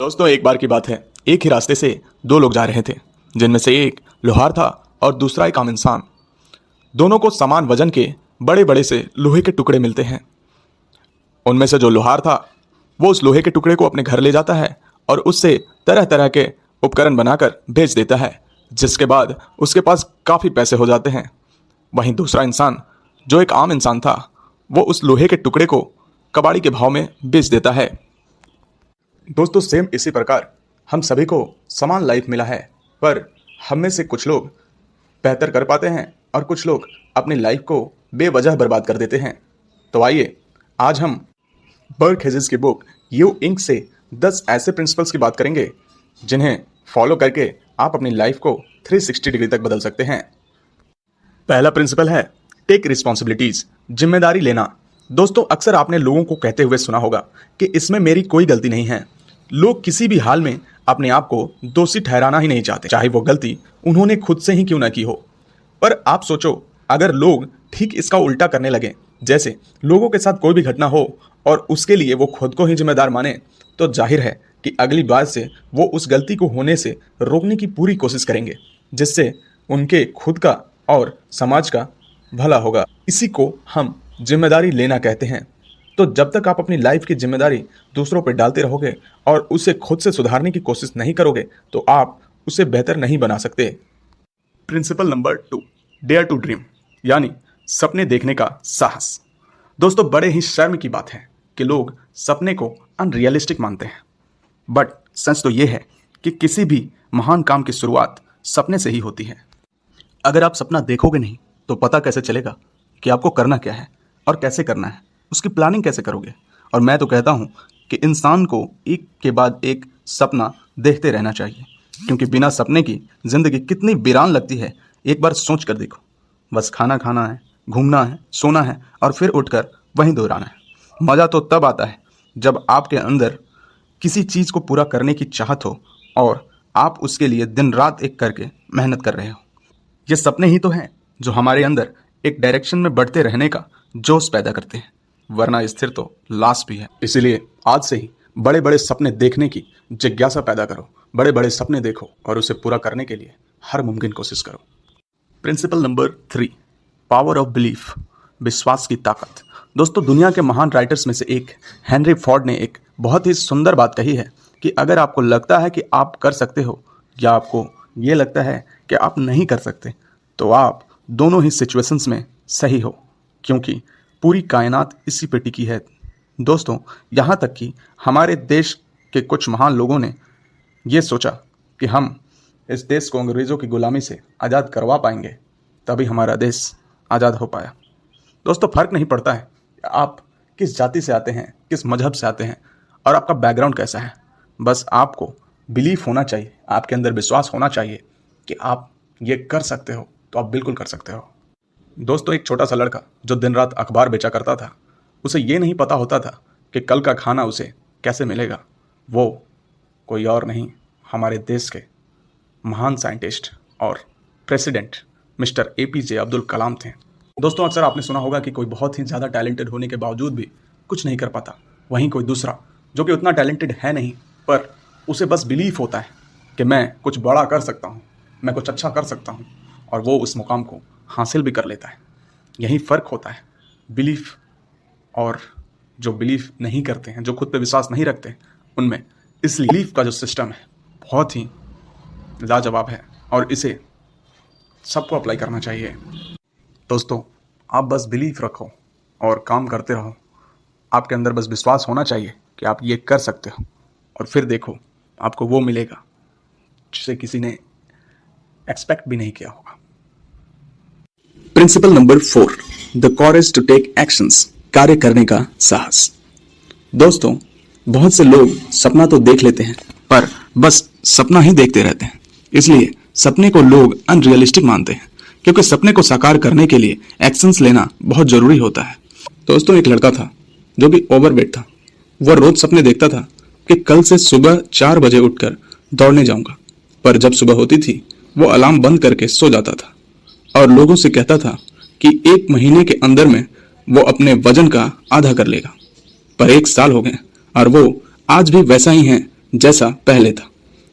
दोस्तों, एक बार की बात है। एक ही रास्ते से दो लोग जा रहे थे, जिनमें से एक लोहार था और दूसरा एक आम इंसान। दोनों को समान वजन के बड़े बड़े से लोहे के टुकड़े मिलते हैं। उनमें से जो लोहार था वो उस लोहे के टुकड़े को अपने घर ले जाता है और उससे तरह तरह के उपकरण बनाकर बेच देता है, जिसके बाद उसके पास काफ़ी पैसे हो जाते हैं। वहीं दूसरा इंसान, जो एक आम इंसान था, वो उस लोहे के टुकड़े को कबाड़ी के भाव में बेच देता है। दोस्तों, सेम इसी प्रकार हम सभी को समान लाइफ मिला है, पर हम में से कुछ लोग बेहतर कर पाते हैं और कुछ लोग अपनी लाइफ को बेवजह बर्बाद कर देते हैं। तो आइए आज हम बर्क हेजेस की बुक यू इंक से 10 ऐसे प्रिंसिपल्स की बात करेंगे जिन्हें फॉलो करके आप अपनी लाइफ को 360 डिग्री तक बदल सकते हैं। पहला प्रिंसिपल है टेक रिस्पॉन्सिबिलिटीज, जिम्मेदारी लेना। दोस्तों, अक्सर आपने लोगों को कहते हुए सुना होगा कि इसमें मेरी कोई गलती नहीं है। लोग किसी भी हाल में अपने आप को दोषी ठहराना ही नहीं चाहते, चाहे वो गलती उन्होंने खुद से ही क्यों ना की हो। पर आप सोचो, अगर लोग ठीक इसका उल्टा करने लगे, जैसे लोगों के साथ कोई भी घटना हो और उसके लिए वो खुद को ही जिम्मेदार माने, तो जाहिर है कि अगली बार से वो उस गलती को होने से रोकने की पूरी कोशिश करेंगे, जिससे उनके खुद का और समाज का भला होगा। इसी को हम जिम्मेदारी लेना कहते हैं। तो जब तक आप अपनी लाइफ की जिम्मेदारी दूसरों पर डालते रहोगे और उसे खुद से सुधारने की कोशिश नहीं करोगे, तो आप उसे बेहतर नहीं बना सकते। Principle number 2, dare to dream, यानी सपने देखने का साहस। दोस्तों, बड़े ही शर्म की बात है कि लोग सपने को अनरियलिस्टिक मानते हैं, बट सच तो यह है कि किसी भी महान काम की शुरुआत सपने से ही होती है। अगर आप सपना देखोगे नहीं तो पता कैसे चलेगा कि आपको करना क्या है और कैसे करना है, उसकी प्लानिंग कैसे करोगे। और मैं तो कहता हूँ कि इंसान को एक के बाद एक सपना देखते रहना चाहिए, क्योंकि बिना सपने की ज़िंदगी कितनी वीरान लगती है, एक बार सोच कर देखो। बस खाना खाना है, घूमना है, सोना है और फिर उठकर वहीं दोहराना है। मज़ा तो तब आता है जब आपके अंदर किसी चीज़ को पूरा करने की चाहत हो और आप उसके लिए दिन रात एक करके मेहनत कर रहे हो। ये सपने ही तो हैं जो हमारे अंदर एक डायरेक्शन में बढ़ते रहने का जोश पैदा करते हैं, वरना स्थिर तो लाश भी है। इसीलिए आज से ही बड़े बड़े सपने देखने की जिज्ञासा पैदा करो, बड़े बड़े सपने देखो और उसे पूरा करने के लिए हर मुमकिन कोशिश करो। Principle number 3, power of belief, विश्वास की ताकत। दोस्तों, दुनिया के महान राइटर्स में से एक हेनरी फोर्ड ने एक बहुत ही सुंदर बात कही है कि अगर आपको लगता है कि आप कर सकते हो या आपको ये लगता है कि आप नहीं कर सकते, तो आप दोनों ही सिचुएशंस में सही हो, क्योंकि पूरी कायनात इसी पे टिकी है। दोस्तों, यहाँ तक कि हमारे देश के कुछ महान लोगों ने ये सोचा कि हम इस देश को अंग्रेज़ों की गुलामी से आज़ाद करवा पाएंगे, तभी हमारा देश आज़ाद हो पाया। दोस्तों, फ़र्क नहीं पड़ता है आप किस जाति से आते हैं, किस मजहब से आते हैं और आपका बैकग्राउंड कैसा है, बस आपको बिलीफ होना चाहिए, आपके अंदर विश्वास होना चाहिए कि आप ये कर सकते हो, तो आप बिल्कुल कर सकते हो। दोस्तों, एक छोटा सा लड़का जो दिन रात अखबार बेचा करता था, उसे ये नहीं पता होता था कि कल का खाना उसे कैसे मिलेगा। वो कोई और नहीं, हमारे देश के महान साइंटिस्ट और president mister APJ Abdul Kalam थे। दोस्तों, अक्सर आपने सुना होगा कि कोई बहुत ही ज़्यादा टैलेंटेड होने के बावजूद भी कुछ नहीं कर पाता, वहीं कोई दूसरा जो कि उतना टैलेंटेड है नहीं, पर उसे बस बिलीफ होता है कि मैं कुछ बड़ा कर सकता हूँ, मैं कुछ अच्छा कर सकता हूँ, और वो उस मुकाम को हासिल भी कर लेता है। यही फ़र्क होता है बिलीफ और जो बिलीफ नहीं करते हैं, जो खुद पे विश्वास नहीं रखते उनमें। इसलिए बिलीफ का जो सिस्टम है बहुत ही लाजवाब है और इसे सबको अप्लाई करना चाहिए। दोस्तों, आप बस बिलीफ रखो और काम करते रहो। आपके अंदर बस विश्वास होना चाहिए कि आप ये कर सकते हो, और फिर देखो आपको वो मिलेगा जिसे किसी ने एक्सपेक्ट भी नहीं किया होगा। Principle number 4, the courage to take actions, कार्य करने का साहस। दोस्तों, बहुत से लोग सपना तो देख लेते हैं, पर बस सपना ही देखते रहते हैं। इसलिए सपने को लोग अनरियलिस्टिक मानते हैं, क्योंकि सपने को साकार करने के लिए एक्शंस लेना बहुत जरूरी होता है। दोस्तों, एक लड़का था जो कि ओवरवेट था। वह रोज सपने देखता था कि कल से सुबह 4 बजे उठकर दौड़ने जाऊंगा, पर जब सुबह होती थी वो अलार्म बंद करके सो जाता था और लोगों से कहता था कि 1 महीने के अंदर में वो अपने वजन का आधा कर लेगा। पर 1 साल हो गए और वो आज भी वैसा ही है जैसा पहले था।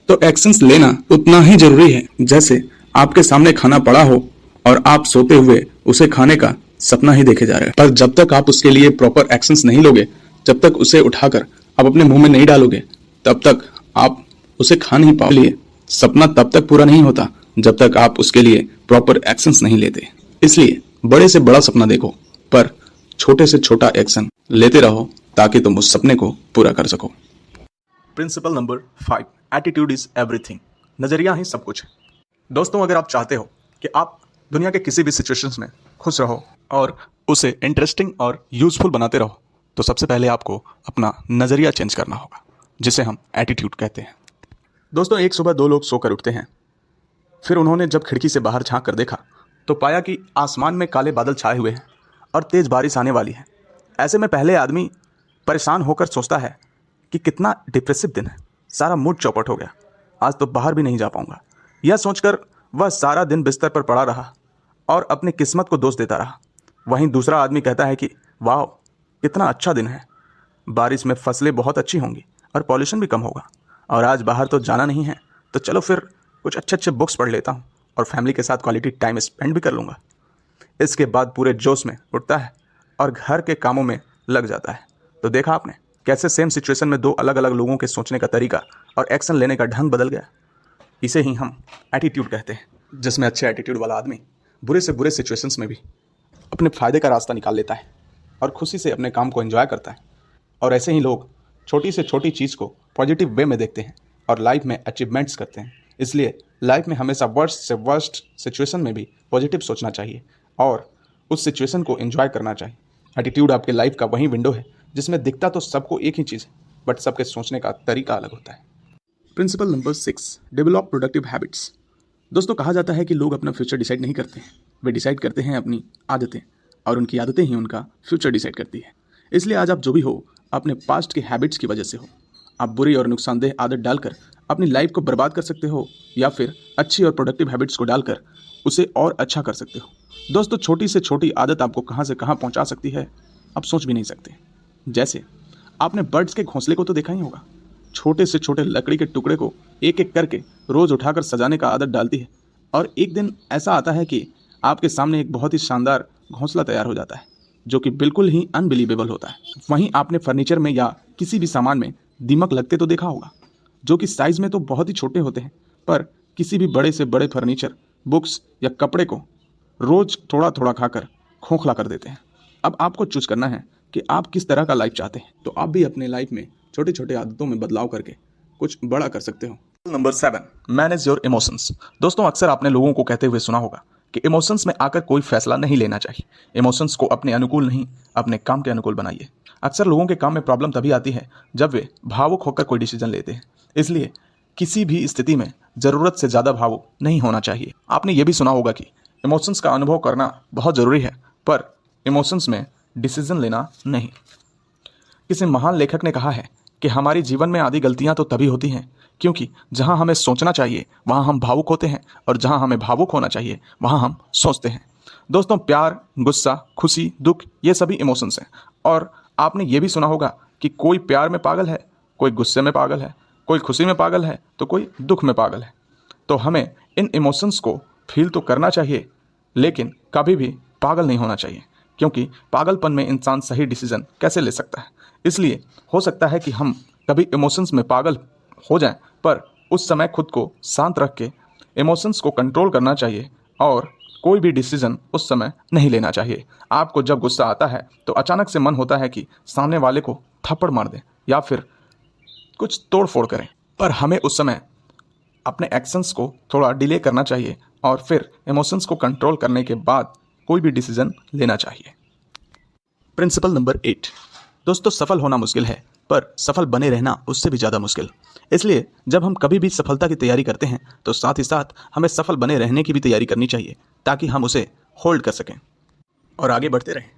तो एक्शंस लेना उतना ही जरूरी है जैसे आपके सामने खाना पड़ा हो और आप सोते हुए उसे खाने का सपना ही देखे जा रहे हैं। पर जब तक आप उसके लिए प्रॉपर एक्शंस नहीं लोगे, जब तक उसे उठाकर आप अपने मुंह में नहीं डालोगे, तब तक आप उसे खा नहीं पाओगे। सपना तब तक पूरा नहीं होता जब तक आप उसके लिए प्रॉपर एक्शंस नहीं लेते। इसलिए बड़े से बड़ा सपना देखो, पर छोटे से छोटा एक्शन लेते रहो ताकि तुम उस सपने को पूरा कर सको। Principle number 5, attitude is everything. नजरिया ही सब कुछ है। दोस्तों, अगर आप चाहते हो कि आप दुनिया के किसी भी सिचुएशंस में खुश रहो और उसे इंटरेस्टिंग और यूजफुल बनाते रहो, तो सबसे पहले आपको अपना नजरिया चेंज करना होगा, जिसे हम एटीट्यूड कहते हैं। दोस्तों, एक सुबह 2 लोग सोकर उठते हैं। फिर उन्होंने जब खिड़की से बाहर झांक कर देखा तो पाया कि आसमान में काले बादल छाए हुए हैं और तेज बारिश आने वाली है। ऐसे में पहले आदमी परेशान होकर सोचता है कि कितना डिप्रेसिव दिन है, सारा मूड चौपट हो गया, आज तो बाहर भी नहीं जा पाऊंगा। यह सोचकर वह सारा दिन बिस्तर पर पड़ा रहा और अपनी किस्मत को दोष देता रहा। वहीं दूसरा आदमी कहता है कि वाह, कितना अच्छा दिन है, बारिश में फसलें बहुत अच्छी होंगी और पॉल्यूशन भी कम होगा, और आज बाहर तो जाना नहीं है, तो चलो फिर कुछ अच्छे अच्छे बुक्स पढ़ लेता हूँ और फैमिली के साथ क्वालिटी टाइम स्पेंड भी कर लूँगा। इसके बाद पूरे जोश में उठता है और घर के कामों में लग जाता है। तो देखा आपने कैसे सेम सिचुएशन में 2 अलग अलग लोगों के सोचने का तरीका और एक्शन लेने का ढंग बदल गया। इसे ही हम एटीट्यूड कहते हैं, जिसमें अच्छे एटीट्यूड वाला आदमी बुरे से बुरे सिचुएशंस में भी अपने फ़ायदे का रास्ता निकाल लेता है और खुशी से अपने काम को एंजॉय करता है। और ऐसे ही लोग छोटी से छोटी चीज़ को पॉजिटिव वे में देखते हैं और लाइफ में अचीवमेंट्स करते हैं। इसलिए लाइफ में हमेशा वर्स्ट से वर्स्ट सिचुएशन में भी पॉजिटिव सोचना चाहिए और उस सिचुएशन को एंजॉय करना चाहिए। एटीट्यूड आपके लाइफ का वही विंडो है जिसमें दिखता तो सबको एक ही चीज़ है, बट सबके सोचने का तरीका अलग होता है। Principle number 6, develop productive habits. दोस्तों, कहा जाता है कि लोग अपना फ्यूचर डिसाइड नहीं करते हैं, वे डिसाइड करते हैं अपनी आदतें, और उनकी आदतें ही उनका फ्यूचर डिसाइड करती है। इसलिए आज आप जो भी हो, अपने पास्ट के हैबिट्स की वजह से हो। आप बुरी और नुकसानदेह आदत डालकर अपनी लाइफ को बर्बाद कर सकते हो, या फिर अच्छी और प्रोडक्टिव हैबिट्स को डालकर उसे और अच्छा कर सकते हो। दोस्तों, छोटी से छोटी आदत आपको कहाँ से कहाँ पहुँचा सकती है, आप सोच भी नहीं सकते। जैसे आपने बर्ड्स के घोंसले को तो देखा ही होगा। छोटे से छोटे लकड़ी के टुकड़े को एक एक करके रोज उठाकर सजाने का आदत डालती है, और एक दिन ऐसा आता है कि आपके सामने एक बहुत ही शानदार घोंसला तैयार हो जाता है, जो कि बिल्कुल ही अनबिलीवेबल होता है। वहीं आपने फर्नीचर में या किसी भी सामान में दीमक लगते तो देखा होगा, जो कि साइज में तो बहुत ही छोटे होते हैं, पर किसी भी बड़े से बड़े फर्नीचर, बुक्स या कपड़े को रोज थोड़ा थोड़ा खाकर खोखला कर देते हैं। अब आपको चूज करना है कि आप किस तरह का लाइफ चाहते हैं। तो आप भी अपने लाइफ में छोटे छोटे आदतों में बदलाव करके कुछ बड़ा कर सकते हो। Number 7, manage your emotions. दोस्तों, अक्सर आपने लोगों को कहते हुए सुना होगा कि इमोशंस में आकर कोई फैसला नहीं लेना चाहिए। इमोशंस को अपने अनुकूल नहीं, अपने काम के अनुकूल बनाइए। अक्सर लोगों के काम में प्रॉब्लम तभी आती है जब वे भावुक होकर कोई डिसीजन लेते हैं। इसलिए किसी भी स्थिति में ज़रूरत से ज़्यादा भावुक नहीं होना चाहिए। आपने ये भी सुना होगा कि इमोशंस का अनुभव करना बहुत ज़रूरी है, पर इमोशंस में डिसीजन लेना नहीं। किसी महान लेखक ने कहा है कि हमारी जीवन में आधी गलतियां तो तभी होती हैं क्योंकि जहां हमें सोचना चाहिए वहां हम भावुक होते हैं, और जहां हमें भावुक होना चाहिए वहां हम सोचते हैं। दोस्तों, प्यार, गुस्सा, खुशी, दुख, ये सभी इमोशंस हैं। और आपने ये भी सुना होगा कि कोई प्यार में पागल है, कोई गुस्से में पागल है, कोई खुशी में पागल है, तो कोई दुख में पागल है। तो हमें इन इमोशंस को फील तो करना चाहिए, लेकिन कभी भी पागल नहीं होना चाहिए, क्योंकि पागलपन में इंसान सही डिसीजन कैसे ले सकता है। इसलिए हो सकता है कि हम कभी इमोशंस में पागल हो जाएं, पर उस समय खुद को शांत रख के इमोशंस को कंट्रोल करना चाहिए और कोई भी डिसीजन उस समय नहीं लेना चाहिए। आपको जब गुस्सा आता है तो अचानक से मन होता है कि सामने वाले को थप्पड़ मार दें या फिर कुछ तोड़ फोड़ करें, पर हमें उस समय अपने एक्शंस को थोड़ा डिले करना चाहिए और फिर इमोशंस को कंट्रोल करने के बाद कोई भी डिसीजन लेना चाहिए। प्रिंसिपल नंबर 8, दोस्तों, सफल होना मुश्किल है, पर सफल बने रहना उससे भी ज़्यादा मुश्किल। इसलिए जब हम कभी भी सफलता की तैयारी करते हैं तो साथ ही साथ हमें सफल बने रहने की भी तैयारी करनी चाहिए, ताकि हम उसे होल्ड कर सकें और आगे बढ़ते रहें।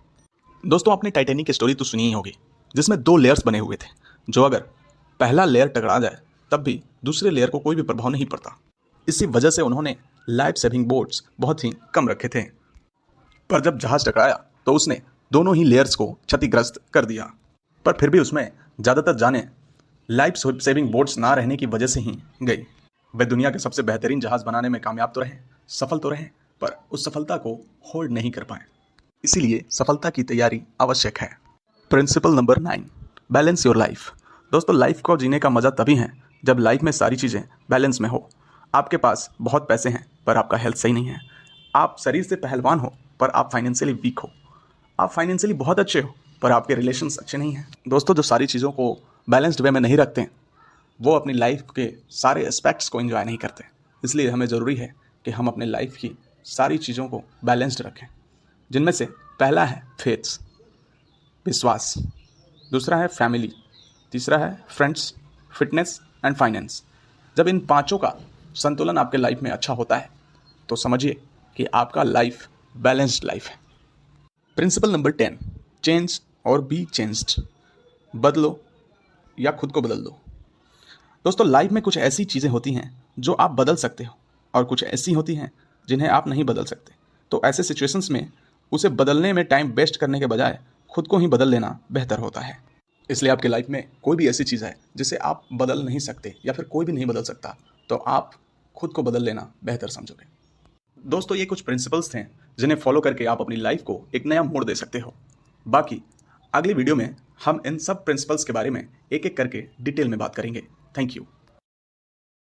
दोस्तों, आपने टाइटैनिक की स्टोरी तो सुनी ही होगी, जिसमें 2 लेयर्स बने हुए थे, जो अगर पहला लेयर टकरा जाए तब भी दूसरे लेयर को कोई भी प्रभाव नहीं पड़ता। इसी वजह से उन्होंने लाइफ सेविंग बोट्स बहुत ही कम रखे थे, पर जब जहाज टकराया तो उसने दोनों ही लेयर्स को क्षतिग्रस्त कर दिया। पर फिर भी उसमें ज़्यादातर जानें लाइफ सेविंग बोट्स ना रहने की वजह से ही गई। वे दुनिया के सबसे बेहतरीन जहाज़ बनाने में कामयाब तो रहे, सफल तो रहे, पर उस सफलता को होल्ड नहीं कर पाए। इसीलिए सफलता की तैयारी आवश्यक है। Principle number 9, balance your life. दोस्तों, लाइफ को जीने का मज़ा तभी है जब लाइफ में सारी चीज़ें बैलेंस में हो। आपके पास बहुत पैसे हैं पर आपका हेल्थ सही नहीं है। आप शरीर से पहलवान हो पर आप फाइनेंशियली वीक हो। आप फाइनेंशियली बहुत अच्छे हो पर आपके रिलेशंस अच्छे नहीं हैं। दोस्तों, जो सारी चीज़ों को बैलेंस्ड वे में नहीं रखते हैं वो अपनी लाइफ के सारे एस्पेक्ट्स को एंजॉय नहीं करते। इसलिए हमें ज़रूरी है कि हम अपने लाइफ की सारी चीज़ों को बैलेंस्ड रखें, जिनमें से पहला है फेथ्स, विश्वास, दूसरा है फैमिली, तीसरा है फ्रेंड्स, फिटनेस एंड फाइनेंस। जब इन पांचों का संतुलन आपके लाइफ में अच्छा होता है तो समझिए कि आपका लाइफ बैलेंस्ड लाइफ है। प्रिंसिपल नंबर 10, चेंज और बी चेंज्ड। बदलो या खुद को बदल दो। दोस्तों, लाइफ में कुछ ऐसी चीज़ें होती हैं जो आप बदल सकते हो और कुछ ऐसी होती हैं जिन्हें आप नहीं बदल सकते। तो ऐसे सिचुएशंस में उसे बदलने में टाइम वेस्ट करने के बजाय खुद को ही बदल लेना बेहतर होता है। इसलिए आपकी लाइफ में कोई भी ऐसी चीज़ है जिसे आप बदल नहीं सकते या फिर कोई भी नहीं बदल सकता, तो आप खुद को बदल लेना बेहतर समझोगे। दोस्तों, ये कुछ प्रिंसिपल्स थे जिन्हें फॉलो करके आप अपनी लाइफ को एक नया मोड़ दे सकते हो। बाकी अगली वीडियो में हम इन सब प्रिंसिपल्स के बारे में एक एक करके डिटेल में बात करेंगे। Thank you.